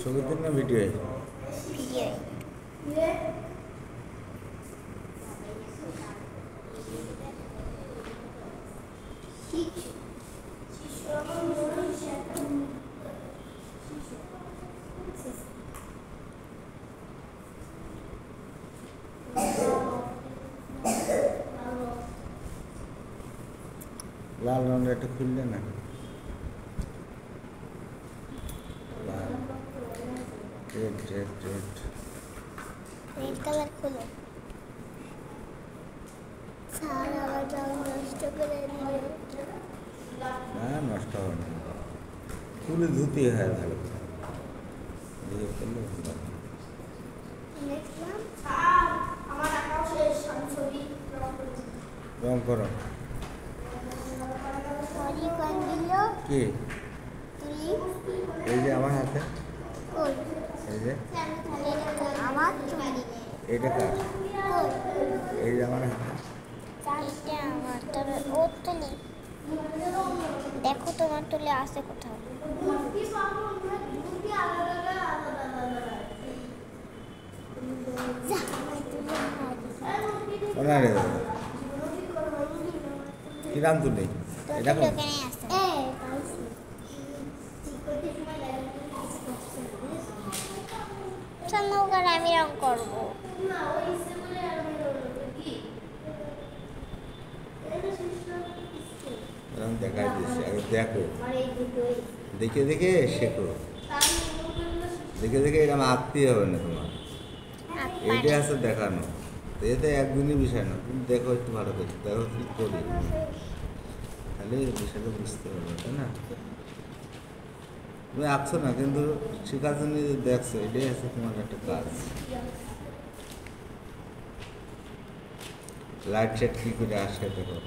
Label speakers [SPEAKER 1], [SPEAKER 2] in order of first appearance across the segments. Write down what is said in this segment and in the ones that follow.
[SPEAKER 1] ছবিতে না ভিডিওয়ে?
[SPEAKER 2] ভিডিও।
[SPEAKER 1] লাল রঙটা একটু খুললে না? লাল, red red red.
[SPEAKER 2] Red colour খুলো। স্যার আমার রং নষ্ট করে দিল।
[SPEAKER 1] না, নষ্ট হবে না। খুলে ধুতে হয় ভালো করে। ধুয়ে ফেললে ভালো। রং করো। কি? এই যে আমার হাতে, এই যে
[SPEAKER 2] আমার চুড়ি।
[SPEAKER 1] এইটা কার? এই যে আমার হাতে।
[SPEAKER 2] এটা আমার, তবে ওর তুলি দেখো, তোমার তুলে আসে কোথাও।
[SPEAKER 1] ওনারে কিরাম তুলে এটা কোন?
[SPEAKER 2] আমি রং করবো।
[SPEAKER 1] রং দেখাই দিচ্ছে, আগে দেখো, দেখে দেখে শেখো, দেখে দেখে এরকম আঁকতেই হবে না তোমার। এইটাই আছে দেখানো, এতে একদিনই বিষয় না। তুমি দেখো একটু ভালো করে, দেখো কি করি, তাহলে বিষয়টা বুঝতে পারবে, তাই না? তুমি আঁকছো না, কিন্তু শেখার জন্য যে দেখছো, এটাই আছে তোমার একটা কাজ। লাইট সেট কী করে আসে দেখো।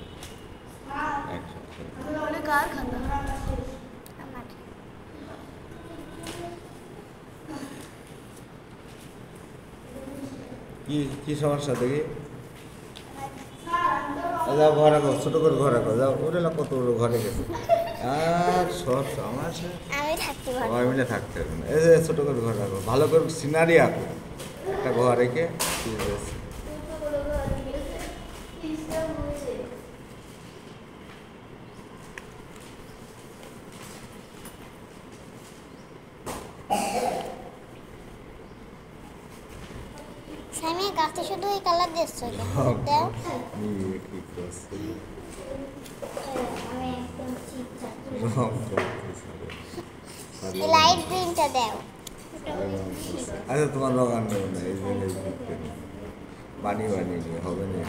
[SPEAKER 1] কি কি সমস্যা দেখি? যাও ঘর রাখো, ছোটো করে ঘর রাখো, যাও। ওরে কত বড় ঘরে গেছে, আর সব আমার সবাই মিলে থাকতে হবে না। এই যে ছোটো করে ঘর রাখো, ভালো করে সিনারি আঁকো, একটা ঘর রেখে। ঠিক আছে,
[SPEAKER 2] সামি গাছে শুধু এই কালার দিচ্ছো দাও।
[SPEAKER 1] কি করছে?
[SPEAKER 2] লাইট গ্রিনটা দাও।
[SPEAKER 1] আচ্ছা, তোমার রঙ আনবে না, এই জন্য বানিয়ে বানিয়ে নিয়ে হবে না।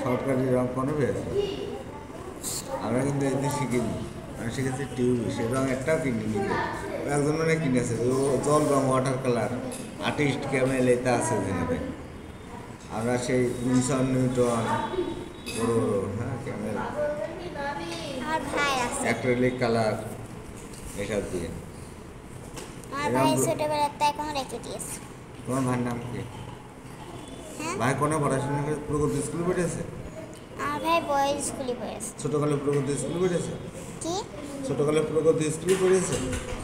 [SPEAKER 1] সরকারি রং কোনো পেয়েছে? আমরা কিন্তু এতে শিখিনি, আমি শিখেছি টিউব। সে রং একটাও কিনি নিজে, একজন মানে কিনেছে। ও জল রং, ওয়াটার কালার, আর্টিস্ট ক্যামেল, এটা আছে যেখানে। আমরা সেই উইনসন নিউটন, বড় বড়, হ্যাঁ, ক্যামেল, অ্যাক্রিলিক কালার, এসব দিয়ে। তোমার ভাইয়ের নাম কি? ভাই কোনো পড়াশোনা করে প্রগতি স্কুলে পড়েছে?
[SPEAKER 2] ভাই বয়েজ স্কুলে পড়েছে।
[SPEAKER 1] ছোটকালে প্রগতি স্কুলে পড়েছে?
[SPEAKER 2] কি
[SPEAKER 1] ছোটকালে প্রগতি স্কুলে পড়েছে?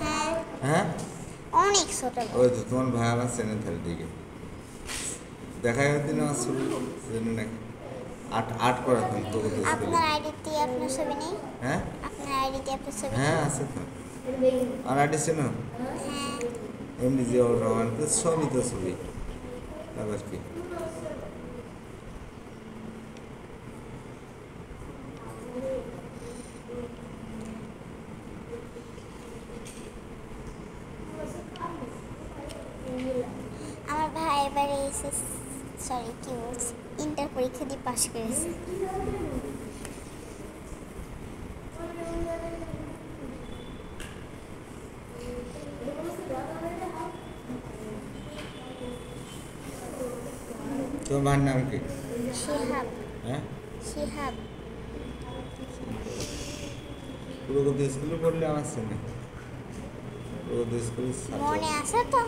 [SPEAKER 2] হ্যাঁ,
[SPEAKER 1] হ্যাঁ,
[SPEAKER 2] অনেক ছোট।
[SPEAKER 1] ওই তো তোমার ভাই আমার চেনেন, তাহলে দিকে দেখাই হতো না আমার ছবি, চেনে নাকি? আট পড়াতাম প্রগতি স্কুলে।
[SPEAKER 2] আপনার আইডিতে আপনার ছবি নেই?
[SPEAKER 1] হ্যাঁ,
[SPEAKER 2] আপনার আইডিতে আপনার ছবি?
[SPEAKER 1] হ্যাঁ আছে তো। আর আইডি চেনো?
[SPEAKER 2] হ্যাঁ।
[SPEAKER 1] এমনি যে ওর রহমান, তো সবই তো ছবি, আবার কি।
[SPEAKER 2] আমার ভাই এবারে ইন্টার পরীক্ষা দিয়ে পাশ করেছে।
[SPEAKER 1] তোর ভাইয়ের নাম কি?
[SPEAKER 2] শিহাব।
[SPEAKER 1] হ্যাঁ,
[SPEAKER 2] শিহাব।
[SPEAKER 1] প্রগতি স্কুলে পড়লে আমার চেনে। প্রগতি স্কুল
[SPEAKER 2] মনে আছে তো?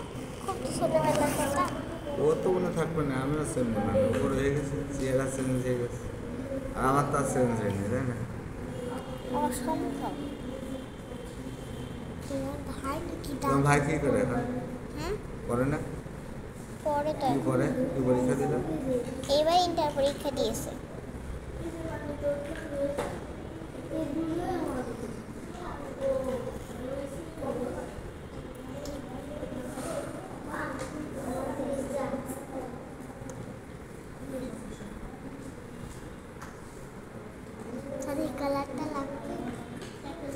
[SPEAKER 2] খুব ছোটবেলার কথা।
[SPEAKER 1] ও তো মনে থাকবে না, আমিও চেনবো না, ওপর হয়ে গেছে, চেহারা চেঞ্জ হয়ে গেছে, আর আমার তো আর চেঞ্জ হয়নি, তাই না?
[SPEAKER 2] অসম্ভব। তোমার ভাই নাকি
[SPEAKER 1] তোমার ভাই কি করে এখন?
[SPEAKER 2] হ্যাঁ,
[SPEAKER 1] করে না?
[SPEAKER 2] পরে তো
[SPEAKER 1] কি করে? কি পরীক্ষা দিল?
[SPEAKER 2] এবার ইন্টার পরীক্ষা দিয়েছে। তাদের কালারটা লাগবে।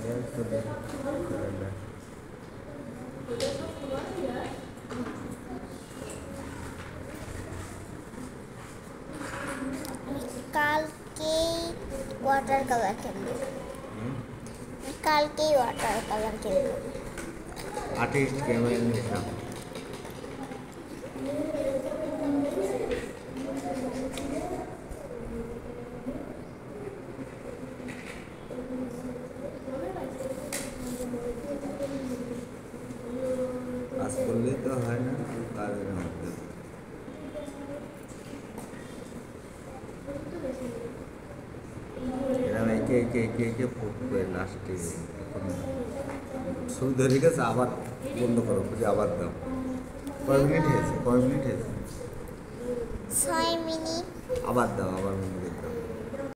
[SPEAKER 1] এই তো দেখ, করে দেখ।
[SPEAKER 2] আমি কালকেই ওয়াটার কালার কিনবো।
[SPEAKER 1] হুম?
[SPEAKER 2] কালকেই ওয়াটার কালার কিনবো।
[SPEAKER 1] আর্টিস্ট ক্যামেরা নিয়েছিলাম। কাজ করলেই তো হয় না, কাজের মধ্যে এরকম একে একে একে একে ফুটবে লাস্টে। শুরু ধরে গেছে, আবার বন্ধ করো, খুঁজে আবার দাও। কয় মিনিট হয়েছে?
[SPEAKER 2] 6 মিনিট।
[SPEAKER 1] আবার দাও, আবার বন্ধ করে